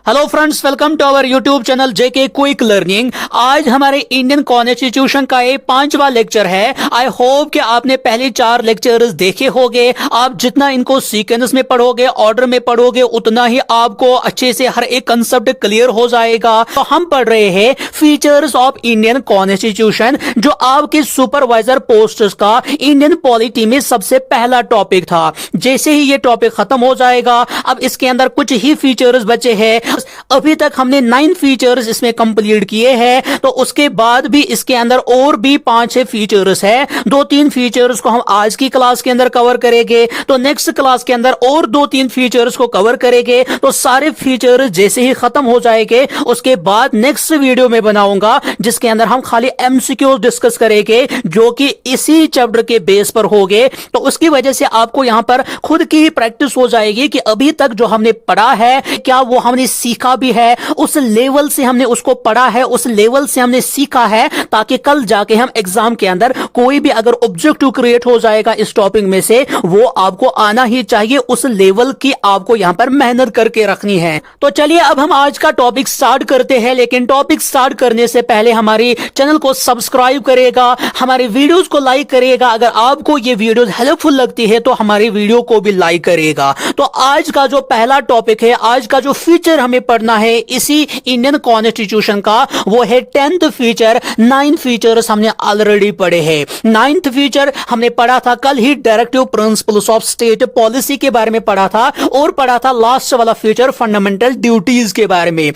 Hello friends, welcome to our YouTube channel JK quick learning. आज हमारे Indian constitution का ये 5वां लेक्चर है। आई होप कि आपने पहले 4 लेक्चर्स देखे होंगे। आप जितना इनको सीक्वेंस में पढ़ोगे, ऑर्डर में पढ़ोगे, उतना ही आपको अच्छे से हर एक कंसेप्ट क्लियर हो जाएगा। तो हम पढ़ रहे हैं फीचर्स ऑफ इंडियन कॉन्स्टिट्यूशन, जो आपके सुपरवाइजर पोस्ट्स का इंडियन पॉलिटी में सबसे पहला टॉपिक था। जैसे ही ये टॉपिक खत्म हो जाएगा, अब इसके अंदर कुछ ही फीचर्स बचे हैं। अभी तक हमने 9 फीचर्स इसमें कंप्लीट किए हैं, तो उसके बाद भी इसके अंदर और भी 5-6 फीचर्स है। 2-3 फीचर्स को हम आज की क्लास के अंदर कवर करेंगे, तो नेक्स्ट क्लास के अंदर और 2-3 फीचर्स को कवर करेंगे। तो सारे फीचर्स जैसे ही खत्म हो जाएंगे, उसके बाद नेक्स्ट वीडियो में बनाऊंगा जिसके अंदर हम खाली एमसीक्यू डिस्कस करेंगे, जो कि इसी चैप्टर के बेस पर होंगे। तो उसकी वजह से आपको यहां पर खुद की ही प्रैक्टिस हो जाएगी कि अभी तक जो हमने पढ़ा है, क्या वो हमने सीखा भी है, उस लेवल से हमने उसको पढ़ा है, उस लेवल से हमने सीखा है, ताकि कल जाके हम एग्जाम के अंदर कोई भी अगर ऑब्जेक्टिव क्रिएट हो जाएगा इस टॉपिक में से, वो आपको आना ही चाहिए। उस लेवल की आपको यहां पर मेहनत करके रखनी है। तो चलिए अब हम आज का टॉपिक स्टार्ट करते हैं, लेकिन टॉपिक स्टार्ट करने से पहले हमारी चैनल को सब्सक्राइब करेगा, हमारे वीडियोस को लाइक करेगा। अगर आपको ये वीडियोस हेल्पफुल लगती है तो हमारी वीडियो को भी लाइक करेगा। तो आज का जो पहला टॉपिक है, आज का जो फीचर हमें पढ़ना है इसी इंडियन कॉन्स्टिट्यूशन का, वो है 10th फीचर। 9 फीचर्स हमने ऑलरेडी पढ़े हैं। 9th फीचर हमने पढ़ा था कल ही, directive principles of state policy के बारे में पढ़ा था, और पढ़ा था लास्ट वाला फीचर फंडामेंटल ड्यूटीज के बारे में।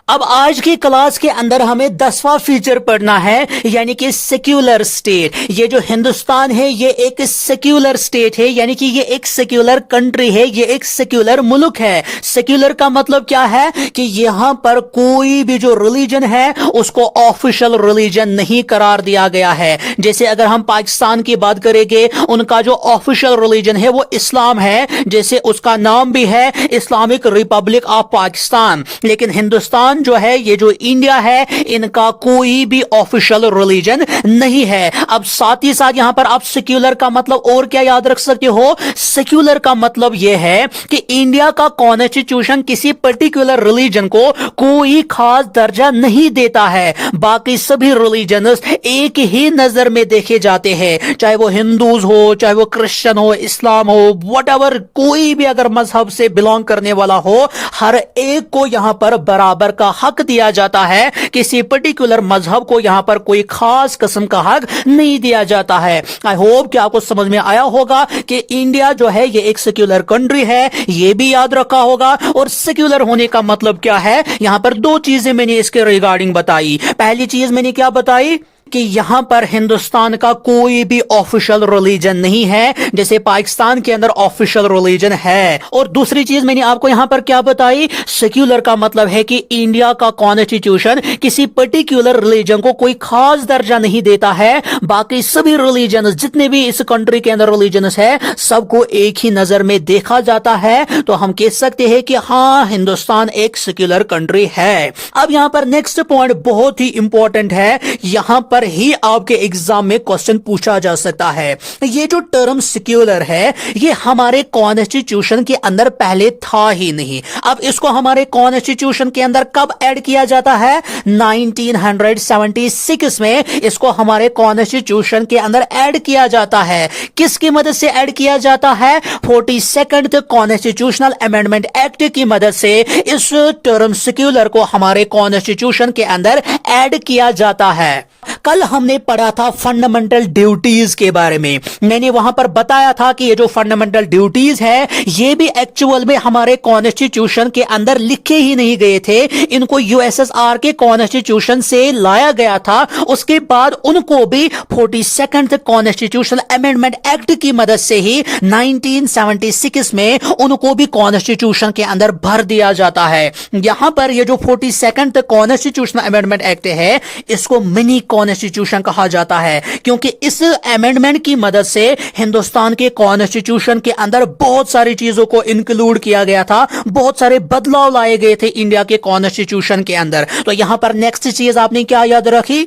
अब आज की क्लास के अंदर हमें 10वां फीचर पढ़ना है, यानी कि सेक्युलर स्टेट। ये जो हिंदुस्तान है, ये एक सेक्युलर स्टेट है, यानी कि ये एक सेक्युलर कंट्री है, ये एक सेक्युलर मुल्क है। सेक्युलर का मतलब क्या है कि यहां पर कोई भी जो रिलीजन है उसको ऑफिशियल रिलीजन नहीं करार दिया गया है। जैसे अगर हम पाकिस्तान की बात करेंगे, उनका जो ऑफिशियल रिलीजन है वो इस्लाम है, जैसे उसका नाम भी है इस्लामिक रिपब्लिक ऑफ पाकिस्तान। लेकिन हिंदुस्तान जो है, ये जो इंडिया है, इनका कोई भी ऑफिशियल रिलीजन नहीं है। अब साथ ही साथ यहां पर आप सेक्युलर का मतलब और क्या याद रख सकते हो? सेक्युलर का मतलब यह है कि इंडिया का कॉन्स्टिट्यूशन किसी पर्टिकुलर रिलीजन को कोई खास दर्जा नहीं देता है। बाकी सभी रिलीजन्स एक ही नजर में देखे जाते हैं, चाहे वो हिंदूज हो, चाहे वो क्रिश्चियन हो, इस्लाम हो, व्हाटएवर, कोई भी अगर मजहब से बिलोंग करने वाला हो, हर एक को यहां पर बराबर का हक दिया जाता है। किसी पर्टिकुलर मजहब को यहां पर कोई खास किस्म का हक नहीं दिया जाता है। आई होप कि आपको समझ में आया होगा कि इंडिया जो है ये एक सेक्युलर कंट्री है, ये भी याद रखा होगा। और सेक्युलर होने का मतलब क्या है, यहां पर 2 चीजें मैंने इसके रिगार्डिंग बताई। पहली चीज मैंने क्या बताई कि यहां पर हिंदुस्तान का कोई भी ऑफिशियल रिलीजन नहीं है, जैसे पाकिस्तान के अंदर ऑफिशियल रिलीजन है। और दूसरी चीज मैंने आपको यहां पर क्या बताई, सेक्युलर का मतलब है कि इंडिया का कॉन्स्टिट्यूशन किसी पर्टिकुलर रिलीजन को कोई खास दर्जा नहीं देता है। बाकी सभी रिलीजन, जितने भी इस कंट्री के अंदर रिलीजन है, सबको एक ही नजर में देखा जाता है। तो हम कह सकते हैं कि हाँ, हिंदुस्तान एक सेक्युलर कंट्री है। अब यहां पर नेक्स्ट पॉइंट बहुत ही इंपॉर्टेंट है, यहां पर ही आपके एग्जाम में क्वेश्चन पूछा जा सकता है। ये जो टर्म सेक्युलर है, ये हमारे कॉन्स्टिट्यूशन के अंदर पहले था ही नहीं। अब इसको हमारे कॉन्स्टिट्यूशन के अंदर कब ऐड किया जाता है? 1976 में इसको हमारे कॉन्स्टिट्यूशन के अंदर ऐड किया जाता है। किसकी मदद से ऐड किया जाता है? 42nd कॉन्स्टिट्यूशनल अमेंडमेंट एक्ट की मदद से इस टर्म सेक्युलर को हमारे कॉन्स्टिट्यूशन के अंदर ऐड किया जाता है। कल हमने पढ़ा था फंडामेंटल ड्यूटीज के बारे में। मैंने वहां पर बताया था कि ये जो फंडामेंटल ड्यूटीज है, ये भी एक्चुअल में हमारे कॉन्स्टिट्यूशन के अंदर लिखे ही नहीं गए थे। इनको यूएसएसआर के कॉन्स्टिट्यूशन से लाया गया था। उसके बाद उनको भी 42nd कॉन्स्टिट्यूशनल अमेंडमेंट एक्ट की मदद से ही 1976 में उनको भी कॉन्स्टिट्यूशन के अंदर भर दिया जाता है। यहां पर ये जो 42nd कॉन्स्टिट्यूशनल अमेंडमेंट एक्ट है, इसको मिनी कॉन्स्टिट्यूशन कहा जाता है, क्योंकि इस अमेंडमेंट की मदद से हिंदुस्तान के कॉन्स्टिट्यूशन के अंदर बहुत सारी चीजों को इंक्लूड किया गया था, बहुत सारे बदलाव लाए गए थे इंडिया के कॉन्स्टिट्यूशन के अंदर। तो यहां पर नेक्स्ट चीज आपने क्या याद रखी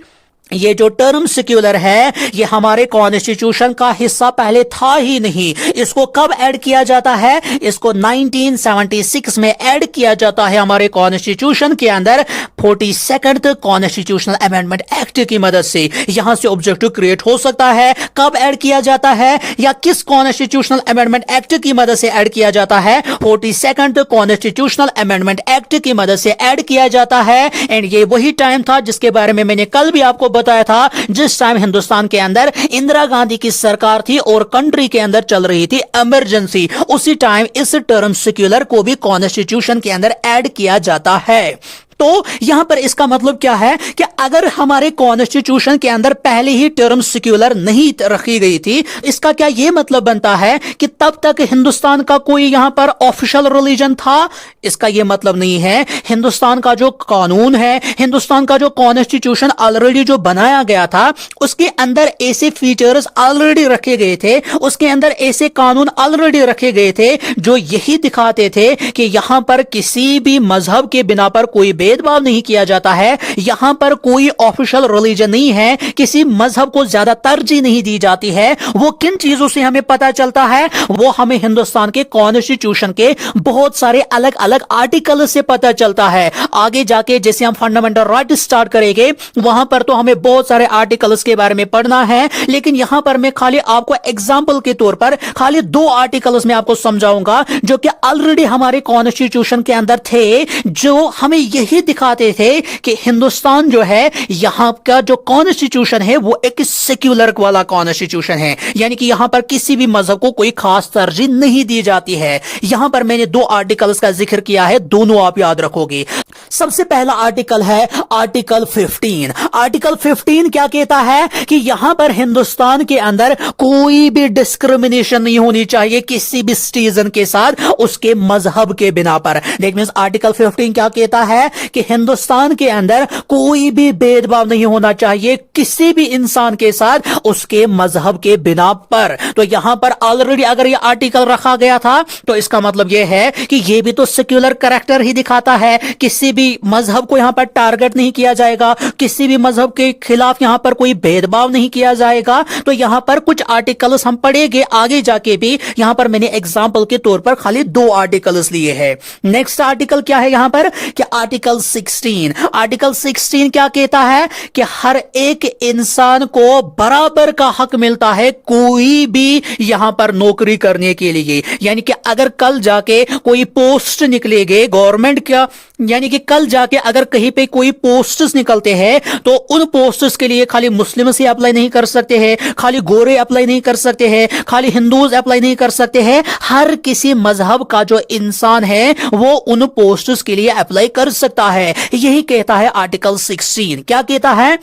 ये जो टर्म सेक्युलर है ये हमारे कॉन्स्टिट्यूशन का हिस्सा पहले था ही नहीं। इसको कब ऐड किया जाता है? इसको 1976 में ऐड किया जाता है हमारे कॉन्स्टिट्यूशन के अंदर 42nd कॉन्स्टिट्यूशनल अमेंडमेंट एक्ट की मदद से। यहां से ऑब्जेक्टिव क्रिएट हो सकता है। कब ऐड किया जाता है या किस कॉन्स्टिट्यूशनल अमेंडमेंट एक्ट की मदद से ऐड किया जाता है? 42nd कॉन्स्टिट्यूशनल अमेंडमेंट एक्ट की मदद से ऐड किया जाता है। एंड ये वही टाइम था जिसके बारे में मैंने कल भी आपको बताया था, जिस टाइम हिंदुस्तान के अंदर इंदिरा गांधी की सरकार थी और कंट्री के अंदर चल रही थी इमरजेंसी। उसी टाइम इस टर्म सेक्युलर को भी कॉन्स्टिट्यूशन के अंदर ऐड किया जाता है। तो यहां पर इसका मतलब क्या है कि अगर हमारे कॉन्स्टिट्यूशन के अंदर पहले ही टर्म सेक्युलर नहीं रखी गई थी, इसका क्या यह मतलब बनता है कि तब तक हिंदुस्तान का कोई यहां पर ऑफिशियल रिलीजन था? इसका यह मतलब नहीं है। हिंदुस्तान का जो कानून है, हिंदुस्तान का जो कॉन्स्टिट्यूशन ऑलरेडी जो बनाया गया था, उसके अंदर ऐसे फीचर्स ऑलरेडी रखे गए थे, उसके अंदर ऐसे कानून ऑलरेडी रखे गए थे जो यही दिखाते थे कि यहां पर किसी भी मजहब के बिना पर कोई भेदभाव नहीं किया जाता है, यहां पर कोई ऑफिशियल रिलीजन नहीं है, किसी मजहब को ज्यादा तरजीह नहीं दी जाती है। वो किन चीजों से हमें पता चलता है? वो हमें हिंदुस्तान के कॉन्स्टिट्यूशन के बहुत सारे अलग अलग आर्टिकल से पता चलता है। आगे जाके जैसे हम फंडामेंटल राइट स्टार्ट करेंगे वहां पर तो हमें बहुत सारे आर्टिकल्स के बारे में पढ़ना है, लेकिन यहां पर मैं खाली आपको एग्जांपल के तौर पर खाली 2 आर्टिकल्स में आपको समझाऊंगा जो कि ऑलरेडी हमारे कॉन्स्टिट्यूशन के अंदर थे, जो हमें यही दिखाते थे कि हिंदुस्तान जो है, यहां का जो कॉन्स्टिट्यूशन है वो एक सेक्युलर वाला कॉन्स्टिट्यूशन है, यानी कि यहां पर किसी भी मजहब को कोई खास तरजीह नहीं दी जाती है। यहां पर मैंने 2 आर्टिकल्स का जिक्र किया है, दोनों आप याद रखोगे। सबसे पहला आर्टिकल है आर्टिकल 15। आर्टिकल 15 क्या कहता है कि यहां पर हिंदुस्तान के अंदर कोई भी डिस्क्रिमिनेशन नहीं होनी चाहिए किसी भी सिटीजन के साथ उसके मजहब के बिना पर। दैट मींस आर्टिकल 15 क्या कहता है कि हिंदुस्तान के अंदर कोई भी भेदभाव नहीं होना चाहिए किसी भी इंसान के साथ उसके मजहब के बिना पर। तो यहां पर ऑलरेडी अगर यह आर्टिकल रखा गया था तो इसका मतलब यह है कि यह भी तो सेक्युलर कैरेक्टर ही दिखाता है। किसी भी मजहब को यहां पर टारगेट नहीं किया जाएगा, किसी भी मजहब के खिलाफ यहां पर कोई भेदभाव नहीं किया जाएगा। तो यहां पर कुछ आर्टिकल्स हम पढ़ेंगे आगे जाके भी। यहां पर मैंने एग्जांपल के तौर पर खाली 2 आर्टिकल्स लिए हैं। नेक्स्ट आर्टिकल क्या है यहां पर कि आर्टिकल 16। आर्टिकल 16 क्या कहता है कि हर एक इंसान को बराबर का हक मिलता है कोई भी यहां पर नौकरी करने के लिए। यानी कि अगर कल जाके कोई पोस्ट निकलेगे गवर्नमेंट का, यानी कि कल जाके अगर कहीं पे कोई पोस्ट्स निकलते हैं तो उन पोस्ट्स के लिए खाली मुस्लिम से अप्लाई नहीं कर सकते हैं, खाली गोरे अप्लाई नहीं कर सकते हैं, खाली हिंदूज अप्लाई नहीं कर सकते हैं। हर किसी मजहब का जो इंसान है वो उन पोस्ट्स के लिए अप्लाई कर सकता है। यही कहता है आर्टिकल 16। क्या कहता है?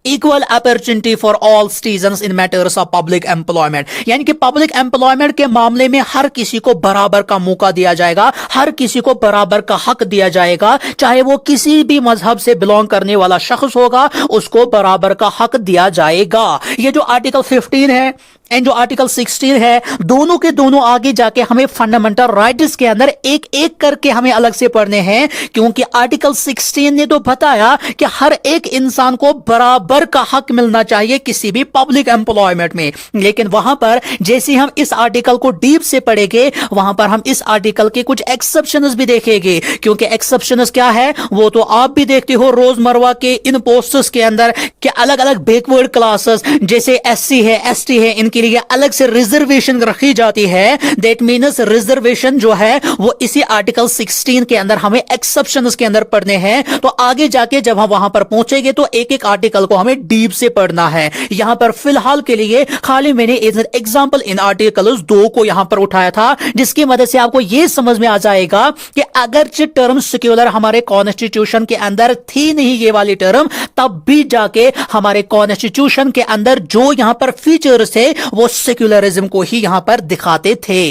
Equal opportunity for all citizens in matters of public employment. यानी कि पब्लिक एम्प्लॉयमेंट के मामले में हर किसी को बराबर का मौका दिया जाएगा, हर किसी को बराबर का हक दिया जाएगा, चाहे वो किसी भी मजहब से बिलोंग करने वाला शख्स होगा उसको बराबर का हक दिया जाएगा। ये जो आर्टिकल 15 है एंड जो आर्टिकल 16 है, दोनों के दोनों आगे जाके हमें फंडामेंटल राइट्स के अंदर एक एक करके हमें अलग से पढ़ने हैं, क्योंकि आर्टिकल 16 ने तो बताया कि हर एक इंसान को बराबर का हक मिलना चाहिए किसी भी पब्लिक एम्प्लॉयमेंट में। लेकिन वहां पर जैसे हम इस आर्टिकल को डीप से पढ़ेंगे वहां पर हम इस आर्टिकल के कुछ एक्सेप्शंस भी देखेंगे, क्योंकि एक्सेप्शंस क्या है वो तो आप भी देखते हो रोजमर्रा के इन पोस्ट्स के अंदर कि अलग अलग बैकवर्ड क्लासेस जैसे SC है, ST है, इनके लिए अलग से रिजर्वेशन रखी जाती है। दैट मीन्स रिजर्वेशन जो है वो इसी आर्टिकल 16 के अंदर हमें एक्सेप्शंस के अंदर पढ़ने हैं। तो आगे जाके जब हम वहां पर पहुंचेंगे तो एक एक आर्टिकल को हमें डीप से पढ़ना है। यहां पर फिलहाल के लिए खाली मैंने एग्जांपल इन आर्टिकल्स 2 को यहां पर उठाया था, जिसकी मदद से आपको यह समझ में आ जाएगा कि अगरचे टर्म सेक्युलर हमारे कॉन्स्टिट्यूशन के अंदर थी नहीं ये वाली टर्म, तब भी जाके हमारे कॉन्स्टिट्यूशन के अंदर जो यहां पर फीचर्स थे वो सेक्युलरिज्म को ही यहां पर दिखाते थे।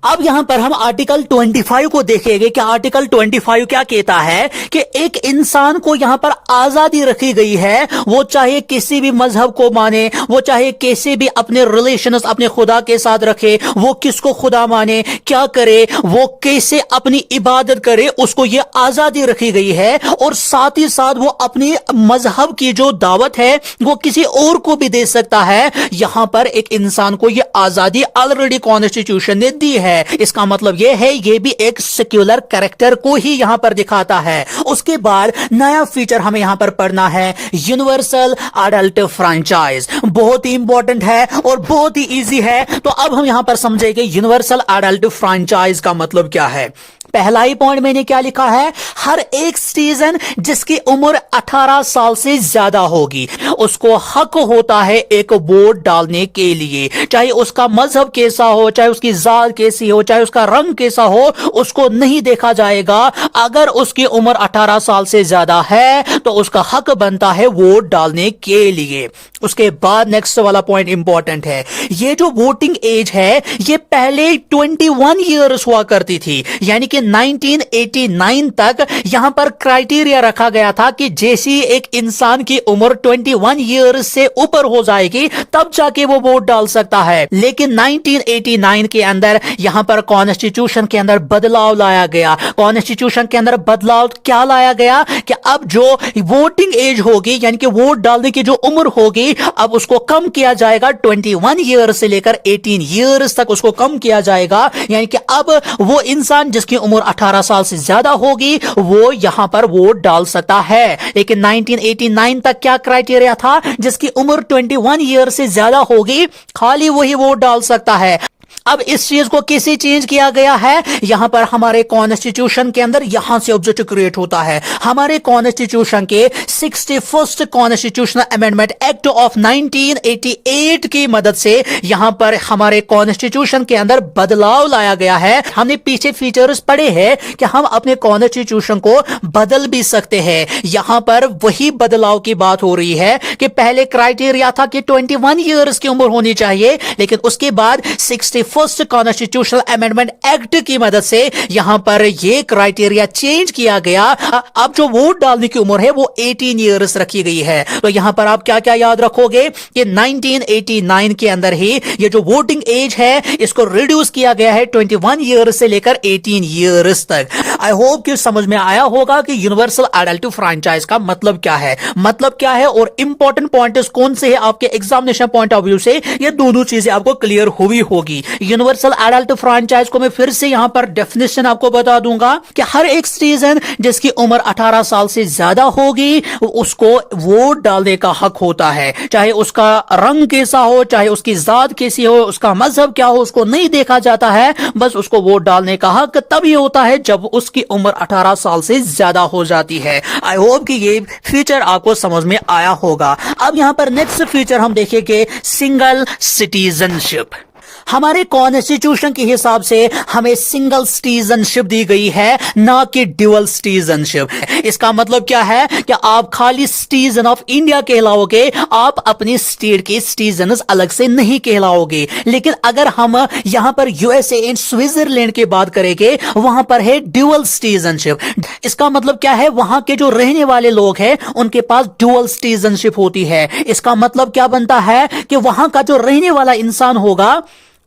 अब यहां पर हम आर्टिकल 25 को देखेंगे कि आर्टिकल 25 क्या कहता है कि एक इंसान को यहां पर आजादी रखी गई है, वो चाहे किसी भी मजहब को माने, वो चाहे किसी भी अपने रिलेशंस अपने खुदा के साथ रखे, वो किसको खुदा माने, क्या करे, वो कैसे अपनी इबादत करे, उसको ये आजादी रखी गई है। और साथ ही साथ वो अपनी मजहब की जो दावत है वो किसी और को भी दे सकता है। यहां पर एक इंसान को ये आजादी ऑलरेडी कॉन्स्टिट्यूशन ने दी है। इसका मतलब यह है ये भी एक सेक्युलर कैरेक्टर को ही यहां पर दिखाता है। उसके बाद नया फीचर हमें यहां पर पढ़ना है, यूनिवर्सल एडल्ट फ्रेंचाइज। बहुत ही इंपॉर्टेंट है और बहुत ही इजी है। तो अब हम यहां पर समझेंगे यूनिवर्सल एडल्ट फ्रेंचाइज का मतलब क्या है। पहला ही पॉइंट मैंने क्या लिखा है, हर एक सिटीजन जिसकी उम्र 18 साल से ज्यादा होगी उसको हक होता है एक वोट डालने के लिए, चाहे उसका मजहब कैसा हो, चाहे उसकी जात कैसी हो, चाहे उसका रंग कैसा हो, उसको नहीं देखा जाएगा। अगर उसकी उम्र 18 साल से ज्यादा है तो उसका हक बनता है वोट डालने के लिए। उसके बाद नेक्स्ट वाला पॉइंट इंपॉर्टेंट है, ये जो वोटिंग एज है ये पहले 21 ईयर्स हुआ करती थी, यानी कि 1989 तक यहां पर क्राइटेरिया रखा गया था कि जैसी एक इंसान की उम्र 21 ईयर्स से ऊपर हो जाएगी तब जाके वो वोट डाल सकता है। लेकिन 1989 के अंदर यहां पर कॉन्स्टिट्यूशन के अंदर बदलाव लाया गया। कॉन्स्टिट्यूशन के अंदर बदलाव क्या लाया गया कि अब जो वोटिंग एज होगी यानी कि वोट डालने की जो उम्र होगी अब उसको कम किया जाएगा, 21 ईयर्स से लेकर 18 ईयर्स तक उसको कम किया जाएगा। यानी कि अब वो इंसान जिसकी उम्र 18 साल से ज्यादा होगी वो यहां पर वोट डाल सकता है। लेकिन 1989 तक क्या क्राइटेरिया था, जिसकी उम्र 21 ईयर से ज्यादा होगी खाली वही वोट डाल सकता है। अब इस चीज को कैसे चेंज किया गया है, यहां पर हमारे कॉन्स्टिट्यूशन के अंदर यहां से ऑब्जेक्टिव क्रिएट होता है। हमारे कॉन्स्टिट्यूशन के 61st constitutional amendment act of 1988 की मदद से यहां पर हमारे कॉन्स्टिट्यूशन के अंदर बदलाव लाया गया है। हमने पीछे फीचर्स पढ़े हैं कि हम अपने कॉन्स्टिट्यूशन को बदल भी सकते हैं। यहां पर वही बदलाव की बात हो रही है कि पहले क्राइटेरिया था कि 21 ईयर्स की उम्र होनी चाहिए, लेकिन उसके बाद 61st कॉन्स्टिट्यूशनल अमेंडमेंट एक्ट की मदद से यहां पर यह क्राइटेरिया चेंज किया गया। अब जो वोट डालने की उम्र है वो 18 ईयर्स रखी गई है। तो यहां पर आप क्या क्या याद रखोगे कि 1989 के अंदर ही ये जो वोटिंग एज है इसको रिड्यूस किया गया है 21 ईयर्स से लेकर 18 ईयर्स तक। आई होप कि समझ में आया होगा कि यूनिवर्सल एडल्ट फ्रेंचाइज का मतलब क्या है, और इंपॉर्टेंट पॉइंट्स कौन से हैं आपके एग्जामिनेशन पॉइंट ऑफ व्यू से, ये दोनों चीजें आपको क्लियर हुई होगी। यूनिवर्सल एडल्ट फ्रेंचाइज को मैं फिर से यहां पर डेफिनेशन आपको बता दूंगा कि हर एक सिटीजन जिसकी उम्र 18 साल से ज्यादा होगी उसको वोट डालने का हक होता है, चाहे उसका रंग कैसा हो, चाहे उसकी जात कैसी हो, उसका मजहब क्या हो, उसको नहीं देखा जाता है। बस उसको वोट डालने का हक तभी होता है जब उसकी उम्र 18 साल से ज्यादा हो जाती है। आई होप कि ये फीचर आपको समझ में आया होगा। अब यहां पर नेक्स्ट फीचर हम देखेंगे, सिंगल सिटीजनशिप। हमारे कॉन्स्टिट्यूशन के हिसाब से हमें सिंगल सिटीजनशिप दी गई है, ना कि ड्यूअल सिटीजनशिप। इसका मतलब क्या है कि आप खाली सिटीजन ऑफ इंडिया कहलाओगे, आप अपनी स्टेट के सिटीजन अलग से नहीं कहलाओगे। लेकिन अगर हम यहां पर यूएसए एंड स्विट्जरलैंड की बात करेंगे वहां पर है ड्यूअल सिटीजनशिप। इसका मतलब क्या है, वहां के जो रहने वाले लोग हैं उनके पास ड्यूअल सिटीजनशिप होती है। इसका मतलब क्या बनता है कि वहां का जो रहने वाला इंसान होगा,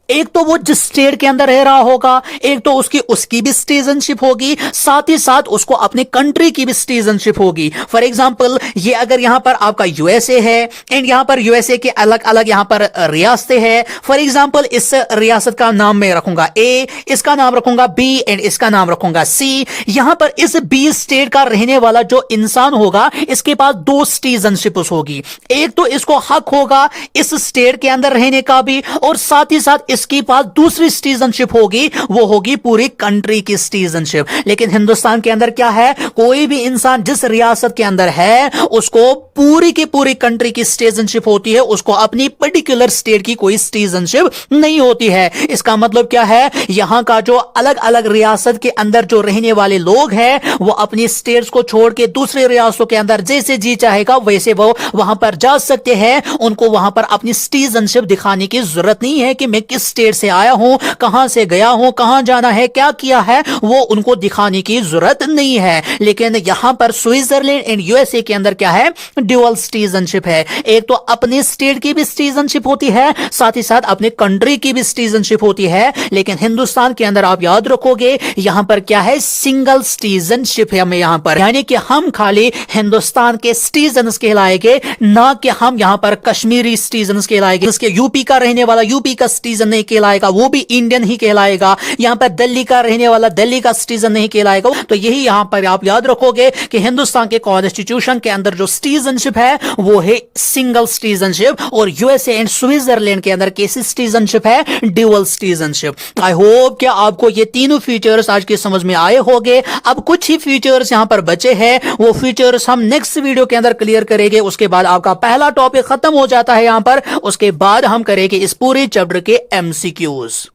एक तो वो जिस स्टेट के अंदर रह रहा होगा, एक तो उसकी भी सिटीजनशिप होगी, साथ ही साथ उसको अपने कंट्री की भी सिटीजनशिप होगी। फॉर एग्जांपल, ये अगर यहां पर आपका यूएसए है एंड यहां पर यूएसए के अलग अलग यहां पर रियासतें हैं। फॉर एग्जांपल, इस रियासत का नाम मैं रखूंगा ए, इसका नाम रखूंगा बी एंड इसका नाम रखूंगा सी। यहां पर इस बी स्टेट का रहने वाला जो इंसान होगा इसके पास दो सिटीजनशिप होगी। एक तो इसको हक होगा इस स्टेट के अंदर रहने का भी, और साथ ही साथ इसके पास दूसरी सिटीजनशिप होगी, वो होगी पूरी कंट्री की सिटीजनशिप। लेकिन हिंदुस्तान के अंदर क्या है, कोई भी इंसान जिस रियासत के अंदर है उसको पूरी की पूरी कंट्री की सिटीजनशिप होती है, उसको अपनी पर्टिकुलर स्टेट की कोई सिटीजनशिप नहीं होती है। इसका मतलब क्या है, यहां का जो अलग अलग रियासत के अंदर जो रहने वाले लोग हैं वो अपनी स्टेट्स को छोड़ के दूसरे रियासतों के अंदर जैसे जी चाहेगा वैसे वो वहां पर जा सकते हैं। उनको वहां पर अपनी सिटीजनशिप दिखाने की जरूरत नहीं है कि मैं किस स्टेट से आया हूं, कहां से गया हूं, कहां जाना है, क्या किया है, वो उनको दिखाने की जरूरत नहीं है। लेकिन यहां पर स्विट्जरलैंड एंड यूएसए के अंदर क्या है, ड्यूअल सिटीजनशिप है। एक तो अपने स्टेट की भी सिटीजनशिप होती है, साथ ही साथ अपने कंट्री की भी सिटीजनशिप होती है। लेकिन हिंदुस्तान के अंदर आप याद रखोगे यहां पर क्या है, सिंगल सिटीजनशिप है हमें यहां पर, यानी कि हम खाली हिंदुस्तान के सिटीजन्स कहलाएंगे, ना कि हम यहां पर कश्मीरी सिटीजन्स कहलाएंगे। इसके यूपी का रहने वाला यूपी का सिटीजन नहीं कहलाएगा, वो भी इंडियन ही कहलाएगा। यहां पर दिल्ली का रहने वाला दिल्ली का सिटीजन नहीं कहलाएगा। तो यही यहां पर आप याद रखोगे कि हिंदुस्तान के कॉन्स्टिट्यूशन के अंदर जो सिटीजनशिप है वो है सिंगल सिटीजनशिप, और यूएसए एंड स्विट्जरलैंड के अंदर कैसी सिटीजनशिप है, ड्यूअल सिटीजनशिप। आई होप कि आपको ये तीनों फीचर्स आज के समझ में आए होंगे। अब कुछ ही फीचर्स यहां पर बचे हैं, वो फीचर्स हम नेक्स्ट वीडियो के अंदर क्लियर करेंगे। उसके बाद आपका पहला टॉपिक खत्म हो जाता है यहां पर, उसके बाद हम करेंगे इस पूरे चैप्टर के एमसीक्यूज।